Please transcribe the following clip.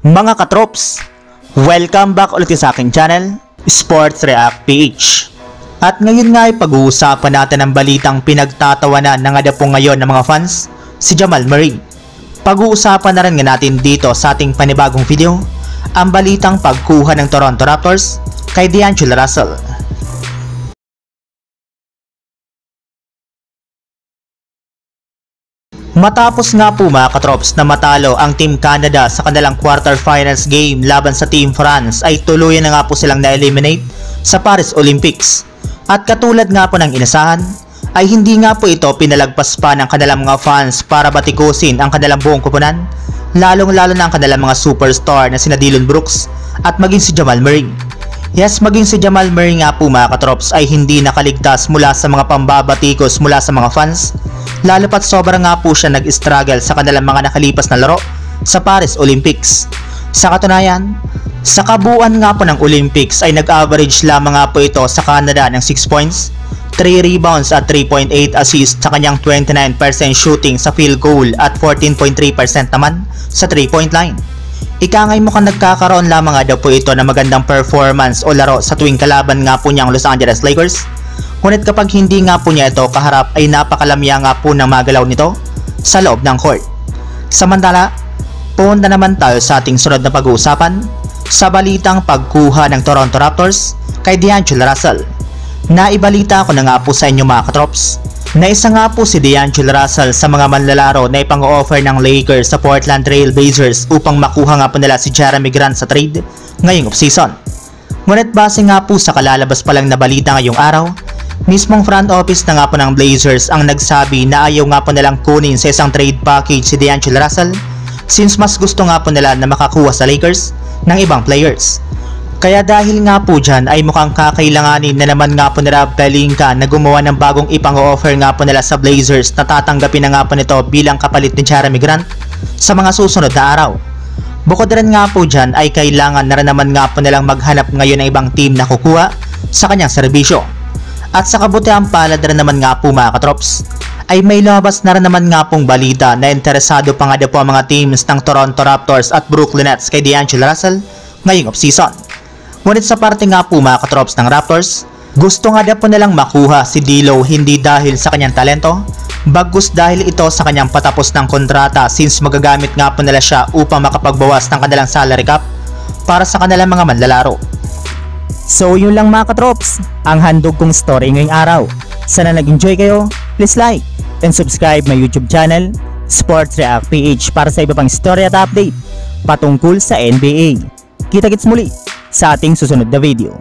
Mga katrops, welcome back ulit sa aking channel, Sports React PH. At ngayon nga ay pag-uusapan natin ang balitang pinagtatawanan na nga po ngayon ng mga fans, si Jamal Murray. Pag-uusapan na rin nga natin dito sa ating panibagong video, ang balitang pagkuha ng Toronto Raptors kay D'Angelo Russell. Matapos nga po mga katrops na matalo ang Team Canada sa kanilang quarterfinals game laban sa Team France ay tuluyan na nga po silang na-eliminate sa Paris Olympics. At katulad nga po ng inasahan ay hindi nga po ito pinalagpas pa ng kanilang mga fans para batikusin ang kanilang buong koponan, lalong-lalo na ang kanilang mga superstar na sina Dillon Brooks at maging si Jamal Murray. Yes, maging si Jamal Murray nga po mga katrops ay hindi nakaligtas mula sa mga pambabatikos mula sa mga fans, lalo pat sobrang nga po siya nag-struggle sa kanilang mga nakalipas na laro sa Paris Olympics. Sa katunayan, sa kabuuan nga po ng Olympics ay nag-average lamang nga po ito sa Canada ng 6 points, 3 rebounds at 3.8 assists sa kanyang 29% shooting sa field goal at 14.3% naman sa 3-point line. Ikangay mukhang nagkakaroon lamang nga daw po ito ng magandang performance o laro sa tuwing kalaban nga po niyang Los Angeles Lakers. Ngunit kapag hindi nga po niya ito kaharap ay napakalamya nga po ng magalaw nito sa loob ng court. Samantala, punta naman tayo sa ating sunod na pag-uusapan sa balitang pagkuha ng Toronto Raptors kay D'Angelo Russell. Naibalita ko na nga po sa inyo mga katrops na isa nga po si D'Angelo Russell sa mga manlalaro na ipang-offer ng Lakers sa Portland Trail Blazers upang makuha nga po nila si Jerami Grant sa trade ngayong offseason. Ngunit base nga po sa kalalabas pa lang na balita ngayong araw, mismong front office na nga po ng Blazers ang nagsabi na ayaw nga po nilang kunin sa isang trade package si D'Angelo Russell since mas gusto nga po nila na makakuha sa Lakers ng ibang players. Kaya dahil nga po dyan ay mukhang kakailanganin na naman nga po nila Pelinka na gumawa ng bagong ipang-offer nga po nila sa Blazers na tatanggapin na nga po nito bilang kapalit ni Jerami Grant sa mga susunod na araw. Bukod rin nga po dyan ay kailangan na rin naman nga po nilang maghanap ngayon ng ibang team na kukuha sa kanyang serbisyo. At sa kabutiang palad rin naman nga po mga katrops ay may lumabas na rin naman nga pong balita na interesado pa nga po ang mga teams ng Toronto Raptors at Brooklyn Nets kay D'Angelo Russell ngayong offseason. Ngunit sa parte nga po mga katrops ng Raptors, gusto nga po nilang makuha si D'Lo hindi dahil sa kanyang talento, bagkus dahil ito sa kanyang patapos ng kontrata since magagamit nga po nila siya upang makapagbawas ng kanilang salary cap para sa kanilang mga manlalaro. So yun lang mga katrops, ang handog kong story ngayong araw. Sana nag-enjoy kayo, please like and subscribe my YouTube channel, Sports React PH para sa iba pang story at update patungkol sa NBA. Kita-kits muli sa ating susunod na video.